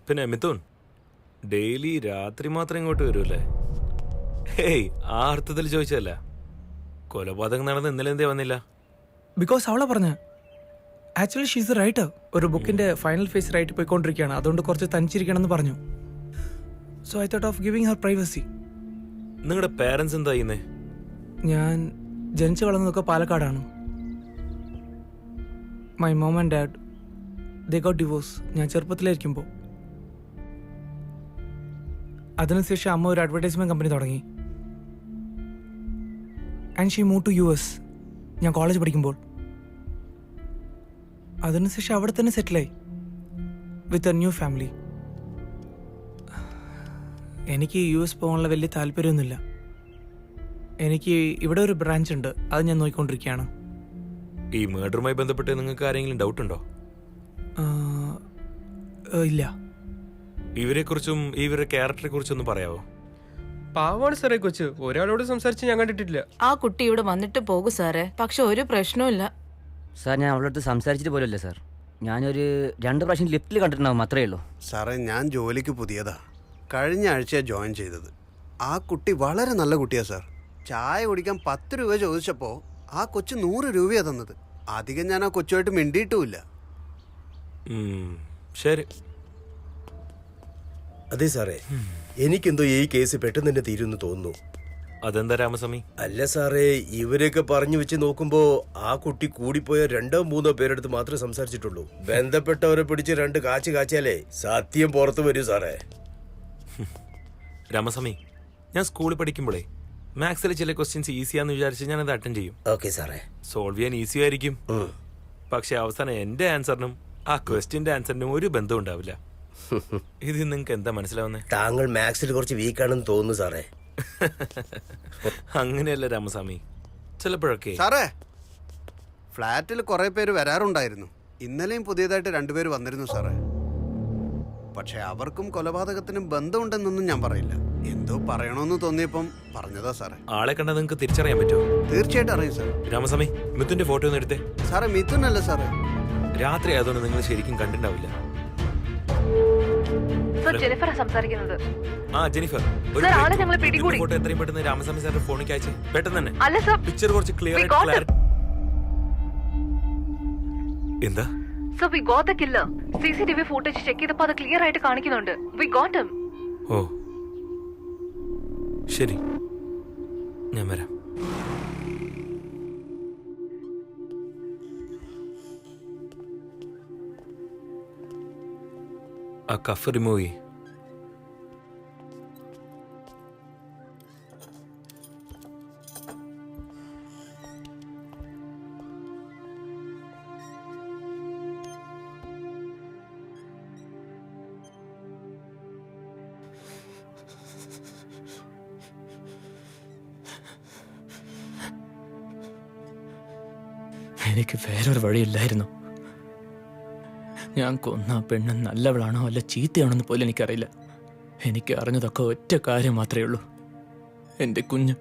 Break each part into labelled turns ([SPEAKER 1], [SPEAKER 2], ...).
[SPEAKER 1] പിന്നെ മിഥുൻ ഡെയിലി രാത്രി മാത്രം ഇങ്ങോട്ട് വരുമല്ലേ? ഹേയ്, ആ അർത്ഥത്തിൽ ചോദിച്ചല്ല. കൊലപാതകം നടന്ന് ഇന്നലെ എന്തേ വന്നില്ല?
[SPEAKER 2] ബിക്കോസ് അവളെ പറഞ്ഞ ആക്ച്വലി ഷീസ് എ റൈറ്റർ. ഒരു ബുക്കിന്റെ ഫൈനൽ ഫേസ് റൈറ്റ് പോയിക്കൊണ്ടിരിക്കുകയാണ്. അതുകൊണ്ട് കുറച്ച് തനിച്ചിരിക്കണം എന്ന് പറഞ്ഞു. So I thought of giving her privacy.
[SPEAKER 1] നിങ്ങളുടെ പേരൻസ് എന്താ ചെയ്യുന്നേ?
[SPEAKER 2] ഞാൻ ജനിച്ചു വളർന്നതൊക്കെ പാലക്കാടാണ്. My mom and dad they got divorce ഞാൻ ചെറുപ്പത്തിലായിരിക്കുമ്പോൾ. അതിനുശേഷം അമ്മ ഒരു അഡ്വർടൈസ്മെന്റ് കമ്പനി തുടങ്ങി. And she move to US ഞാൻ കോളേജ് പഠിക്കുമ്പോൾ. അതിനുശേഷം അവിടെ തന്നെ സെറ്റിലായി വിത്ത് എ ന്യൂ ഫാമിലി. എനിക്ക് US പോകാനുള്ള വലിയ താല്പര്യമൊന്നുമില്ല. എനിക്ക് ഇവിടെ ഒരു ബ്രാഞ്ച് ഉണ്ട്, അത് ഞാൻ നോക്കിക്കൊണ്ടിരിക്കുകയാണ്.
[SPEAKER 1] ഈ മേഡറുമായി ബന്ധപ്പെട്ട് നിങ്ങൾക്ക് ആരെങ്കിലും ഡൗട്ട് ഉണ്ടോ?
[SPEAKER 2] ഇല്ല.
[SPEAKER 1] ഇവരെക്കുറിച്ചും ഇവരുടെ ക്യാരക്ടറെ കുറിച്ചൊന്നും പറയാവോ?
[SPEAKER 3] പാവാണ് സാറേ കൊച്ച്. ഒരാളോട് സംസാരിച്ച് ഞാൻ കണ്ടിട്ടില്ല.
[SPEAKER 4] ആ കുട്ടി ഇവിടെ വന്നിട്ട് പോകും സാറേ, പക്ഷെ ഒരു പ്രശ്നവും
[SPEAKER 5] സാർ. ഞാൻ അവളുടെ അടുത്ത് സംസാരിച്ചിട്ട് പോലല്ലേ സാർ. ഞാനൊരു 2 പ്രാവശ്യം ലിഫ്റ്റിൽ കണ്ടിട്ടുണ്ടാവും, അത്രേ ഉള്ളൂ
[SPEAKER 6] സാറേ. ഞാൻ ജോലിക്ക് പുതിയതാ, കഴിഞ്ഞ ആഴ്ചയാണ് ജോയിൻ ചെയ്തത്. ആ കുട്ടി വളരെ നല്ല കുട്ടിയാണ് സാർ. ചായ കുടിക്കാൻ 10 രൂപ ചോദിച്ചപ്പോൾ ആ കൊച്ചു 100 രൂപയാണ് തന്നത്. അധികം ഞാൻ ആ കൊച്ചുമായിട്ട് മിണ്ടിയിട്ടുമില്ല.
[SPEAKER 1] ശരി.
[SPEAKER 7] അതെ സാറേ, എനിക്കെന്തോ ഈ കേസ് പെട്ടെന്ന് തന്നെ തീരുമെന്ന് തോന്നുന്നു.
[SPEAKER 1] അതെന്താ രാമസ്വാമി?
[SPEAKER 7] അല്ല സാറേ, ഇവരൊക്കെ പറഞ്ഞു വെച്ച് നോക്കുമ്പോ ആ കുട്ടി കൂടിപ്പോയ 2-3 പേരെടുത്ത് മാത്രമേ സംസാരിച്ചിട്ടുള്ളൂ. ബന്ധപ്പെട്ടവരെ പിടിച്ച് 2 കാച്ച് കാച്ചാലേ സത്യം പുറത്തു വരൂ സാറേ.
[SPEAKER 1] രാമസ്വാമി, ഞാൻ സ്കൂളിൽ പഠിക്കുമ്പോഴേ മാത്സിലെ ചില ക്വസ്റ്റ്യൻസ് ഈസിയാന്ന് വിചാരിച്ച് ഞാനത് അറ്റൻഡ് ചെയ്യും.
[SPEAKER 7] ഓക്കെ സാറേ.
[SPEAKER 1] സോൾവ് ചെയ്യാൻ ഈസി ആയിരിക്കും, പക്ഷെ അവസാനം എന്റെ ആൻസറിനും ആ ക്വസ്റ്റ്യന്റെ ആൻസറിനും ഒരു ബന്ധം ഉണ്ടാവില്ല. ഇത് നിങ്ങൾക്ക് എന്താ മനസ്സിലാവുന്നേ?
[SPEAKER 7] താങ്കൾ മാത്സിൽ കുറച്ച് വീക്കാണെന്ന് തോന്നുന്നു സാറേ.
[SPEAKER 1] അങ്ങനെയല്ല രാമസ്വാമി, ചിലപ്പോഴൊക്കെ.
[SPEAKER 6] സാറേ, ഫ്ലാറ്റിൽ കുറെ പേര് വരാറുണ്ടായിരുന്നു. ഇന്നലെയും പുതിയതായിട്ട് 2 പേര് വന്നിരുന്നു സാറേ. പക്ഷെ അവർക്കും കൊലപാതകത്തിനും ബന്ധമുണ്ടെന്നൊന്നും ഞാൻ പറയില്ല. എന്തോ പറയണമെന്ന് തോന്നിയപ്പം പറഞ്ഞതാ സാറേ.
[SPEAKER 1] ആളെ കണ്ടാൽ നിങ്ങൾക്ക് തിരിച്ചറിയാൻ പറ്റുമോ?
[SPEAKER 6] തീർച്ചയായിട്ടും അറിയാം സാർ.
[SPEAKER 1] രാമസ്വാമി, മിഥുന്റെ ഫോട്ടോ ഒന്ന് എടുത്തേ.
[SPEAKER 6] സാറേ, മിഥുൻ അല്ല സാറേ.
[SPEAKER 1] രാത്രി ആയതുകൊണ്ട് നിങ്ങൾ ശരിക്കും കണ്ടിട്ടുണ്ടാവില്ല.
[SPEAKER 4] ജെനിഫർ സംസാരിക്കുന്നത്.
[SPEAKER 1] ആ ജെനിഫർ, ഫോട്ടോ എത്രയും പെട്ടെന്ന് രാമസ്വാമി സാറിന്റെ ഫോണിലേക്ക് അയച്ചേ, പെട്ടെന്ന് തന്നെ. പിക്ചർ കുറച്ച് ക്ലിയർ ആയിട്ട്. എന്താ?
[SPEAKER 4] So we got the killer. CCTV footage check ചെയ്തപ്പോൾ അത് ക്ലിയർ ആയിട്ട് കാണിക്കുന്നുണ്ട്. We got him.
[SPEAKER 1] ഓ ശരി, ഞാൻ വരാം. ആ കഫ് റിമൂവ് ചെയ്യ്.
[SPEAKER 2] എനിക്ക് വേറൊരു വഴിയില്ലായിരുന്നു. ഞാൻ കൊന്ന പെണ്ണ് നല്ലവളാണോ അല്ല ചീത്തയാണെന്ന് പോലും എനിക്കറിയില്ല. എനിക്ക് അറിഞ്ഞതൊക്കെ ഒറ്റ കാര്യം മാത്രമേ ഉള്ളൂ, എൻ്റെ കുഞ്ഞ്.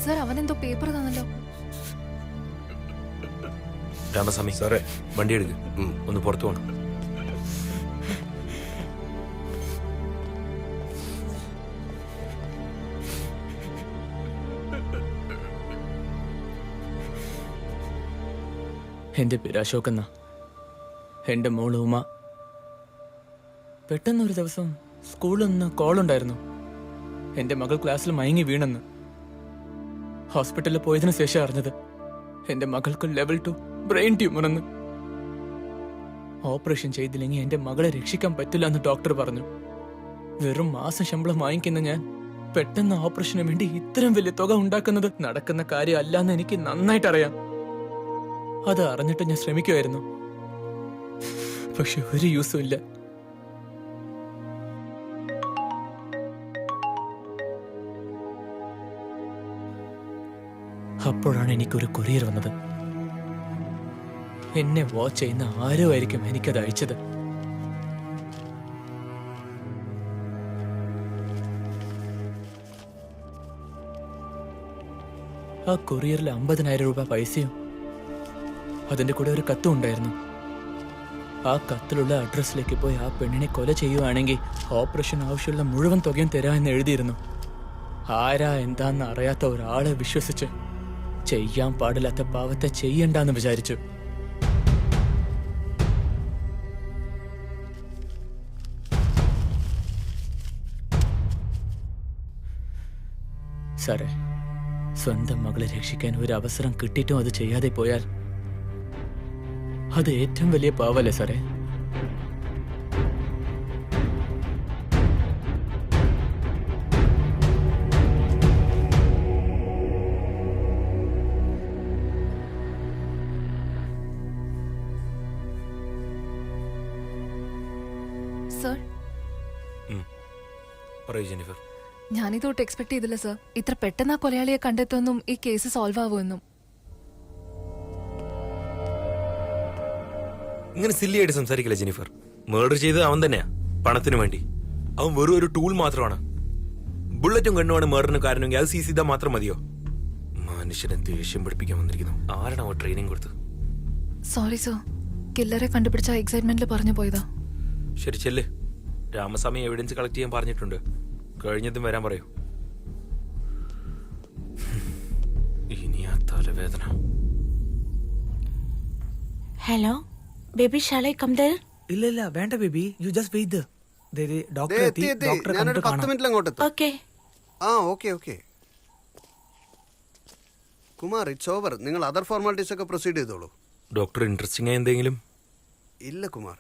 [SPEAKER 4] സർ, അവനെന്തോ പേപ്പർ തന്നല്ലോ.
[SPEAKER 1] രാമസ്വാമി സാറേ, വണ്ടി എടുക്ക്, ഒന്ന് പുറത്തു പോകണം.
[SPEAKER 2] എൻ്റെ പേര് അശോക് എന്നാ. എൻ്റെ മോള് ഉമ. പെട്ടെന്നൊരു ദിവസം സ്കൂളിൽ നിന്ന് കോളുണ്ടായിരുന്നു, എൻ്റെ മകൾ ക്ലാസ്സിൽ മയങ്ങി വീണെന്ന്. ഹോസ്പിറ്റലിൽ പോയതിനു ശേഷം അറിഞ്ഞത് എൻ്റെ മകൾക്ക് ലെവൽ 2 ബ്രെയിൻ ട്യൂമർ എന്ന്. ഓപ്പറേഷൻ ചെയ്തില്ലെങ്കിൽ എൻ്റെ മകളെ രക്ഷിക്കാൻ പറ്റില്ല എന്ന് ഡോക്ടർ പറഞ്ഞു. വെറും മാസം ശമ്പളം വാങ്ങിക്കുന്ന ഞാൻ പെട്ടെന്ന് ഓപ്പറേഷന് വേണ്ടി ഇത്രയും വലിയ തുക ഉണ്ടാക്കുന്നത് നടക്കുന്ന കാര്യം അല്ലാന്ന് എനിക്ക് നന്നായിട്ട് അറിയാം. അത് അറിഞ്ഞിട്ട് ഞാൻ ശ്രമിക്കുമായിരുന്നു, പക്ഷെ ഒരു യൂസും ഇല്ല. അപ്പോഴാണ് എനിക്കൊരു കൊറിയർ വന്നത്. എന്നെ വാച്ച് ചെയ്യുന്ന ആരോ ആയിരിക്കും എനിക്കത് അയച്ചത്. ആ കൊറിയറിൽ 50,000 രൂപ പൈസയും അതിന്റെ കൂടെ ഒരു കത്തും ഉണ്ടായിരുന്നു. ആ കത്തിലുള്ള അഡ്രസ്സിലേക്ക് പോയി ആ പെണ്ണിനെ കൊല ചെയ്യുവാണെങ്കിൽ ഓപ്പറേഷൻ ആവശ്യമുള്ള മുഴുവൻ തുകയും തരാമെന്ന് എഴുതിയിരുന്നു. ആരാ എന്താന്ന് അറിയാത്ത ഒരാളെ വിശ്വസിച്ച് ചെയ്യാൻ പാടില്ലാത്ത പാവത്തെ ചെയ്യണ്ടെന്ന് വിചാരിച്ചു. സാറേ, സ്വന്തം മകളെ രക്ഷിക്കാൻ ഒരു അവസരം കിട്ടിയിട്ടും അത് ചെയ്യാതെ പോയാൽ അത് ഏറ്റവും വലിയ പാവല്ലേ സാറേ?
[SPEAKER 4] സർ,
[SPEAKER 1] പറയൂ ജെന്നിഫർ.
[SPEAKER 4] ഞാനിതൊട്ട് എക്സ്പെക്ട് ചെയ്തില്ല സർ. ഇത്ര പെട്ടെന്ന് ആ കൊലയാളിയെ കണ്ടെത്തുമെന്നും ഈ കേസ് സോൾവ് ആവുമെന്നും.
[SPEAKER 1] ഇങ്ങനെ സില്ലിയായിട്ട് സംസാരിക്കില്ല ജെന്നിഫർ. മർഡർ ചെയ്തത് അവൻ തന്നെയാ, പണത്തിനു വേണ്ടി. അവൻ വെറും ഒരു ടൂൾ മാത്രമാണ്. ബുള്ളറ്റും കണ്ണുമാണ് മർഡറിന് കാരണമെങ്കിൽ അത് സീസ് ചെയ്താൽ മാത്രം മതിയോ? മനുഷ്യനെ ദേഷ്യം പഠിപ്പിക്കാൻ വന്നിരിക്കുന്നു. ആരാണ് അവൻ ട്രെയിനിങ് കൊടുത്തത്?
[SPEAKER 4] സോറി സർ, കില്ലറെ കണ്ടുപിടിച്ച എക്സൈറ്റ്മെന്റിൽ പറഞ്ഞു പോയതാ.
[SPEAKER 1] ശരി, ചെല്ല്. രാമസ്വാമി എവിഡൻസ് കളക്ട് ചെയ്യാൻ പറഞ്ഞിട്ടുണ്ട്. കഴിഞ്ഞതും വരാൻ പറയൂ. ഇനി ആ തലവേദന.
[SPEAKER 8] Hello baby, shall I come there?
[SPEAKER 9] ഇല്ല ഇല്ല വേണ്ട baby, you just wait. Doctor എത്തി, ഡോക്ടറെ
[SPEAKER 6] ഞാനൊരു
[SPEAKER 9] കണ്ടിട്ട്
[SPEAKER 6] 10 മിനിറ്റിൽ അങ്ങോട്ട് എത്തും.
[SPEAKER 8] ഓക്കെ.
[SPEAKER 6] ആ okay okay. Kumar, it's over. നിങ്ങൾ അതർ ഫോർമാലിറ്റീസ് ഒക്കെ പ്രൊസീഡ് ചെയ്തോളൂ.
[SPEAKER 1] ഡോക്ടർ ഇൻട്രസ്റ്റിംഗ് ആയ എന്തെങ്കിലും?
[SPEAKER 6] ഇല്ല കുമാർ,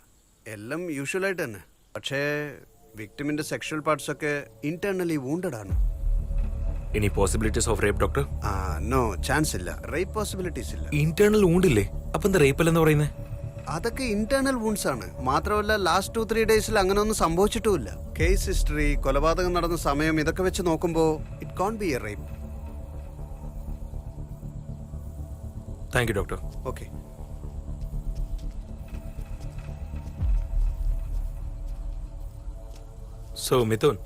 [SPEAKER 6] എല്ലാം യൂഷ്വലായിട്ട് തന്നെ. പക്ഷേ വിക്ടിമിന്റെ സെക്ഷൽ പാർട്സ് ഒക്കെ ഇന്റേർണലി വൂണ്ടഡ് ആണ്.
[SPEAKER 1] ഇനി possibilities of rape doctor?
[SPEAKER 6] No chance ഇല്ല. റേപ്പ് പോസിബിലിറ്റീസ് ഇല്ല.
[SPEAKER 1] ഇന്റേണൽ വൂണ്ടില്ലേ? അപ്പൊ എന്താ റേപ്പ് അല്ലെന്ന് പറയുന്നത്?
[SPEAKER 6] അതൊക്കെ ഇന്റേണൽ വൂൺസ് ആണ്. മാത്രമല്ല ലാസ്റ്റ് 2-3 ഡേയ്സിൽ അങ്ങനെ ഒന്നും സംഭവിച്ചിട്ടുമില്ല. കേസ് ഹിസ്റ്ററി, കൊലപാതകം നടന്ന സമയം, ഇതൊക്കെ വെച്ച് നോക്കുമ്പോൾ it can be a rape.
[SPEAKER 1] Thank you doctor.
[SPEAKER 6] Okay.
[SPEAKER 1] So Mithun,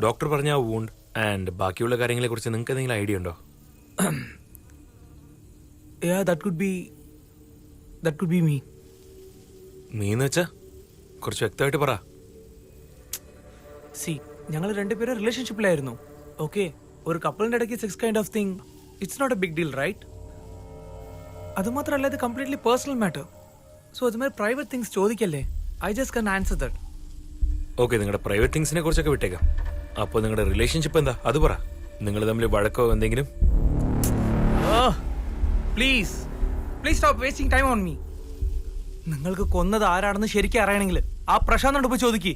[SPEAKER 1] doctor പറഞ്ഞ ആ വൂണ്ട് ആൻഡ് ബാക്കിയുള്ള കാര്യങ്ങളെ കുറിച്ച് നിങ്ങൾക്ക് എന്തെങ്കിലും ഐഡിയ ഉണ്ടോ?
[SPEAKER 9] that could be me.
[SPEAKER 1] നീന്ന് വെച്ചാ കുറച്ച് വ്യക്തമായിട്ട് പറ.
[SPEAKER 9] സി, ഞങ്ങൾ രണ്ടുപേരും റിലേഷൻഷിപ്പിലായിരുന്നു. ഓക്കെ, ഒരു കപ്പിളിന്റെ ഇടയ്ക്ക് sex kind of thing, it's not a big deal, right? അതുമാത്രമല്ല, ഇത് കംപ്ലീറ്റ്ലി പേഴ്സണൽ മാറ്റർ. സോ അതുമാതിരി പ്രൈവറ്റ് തിങ്സ് ചോദിക്കല്ലേ. I just can answer that.
[SPEAKER 1] Okay, നിങ്ങളുടെ പ്രൈവറ്റ് തിങ്സിനെ കുറിച്ചൊക്കെ വിട്ടേക്കാം. അപ്പോൾ നിങ്ങളുടെ റിലേഷൻഷിപ്പ് എന്താ അത് പറ. നിങ്ങൾ തമ്മിൽ വഴക്കോ എന്തെങ്കിലും?
[SPEAKER 9] Please stop wasting time on me. നിങ്ങൾക്ക് കൊന്നത് ആരാണെന്ന് ശരിക്കും അറിയണമെങ്കിൽ ആ പ്രശാന്തോട് പോയി ചോദിക്കേ.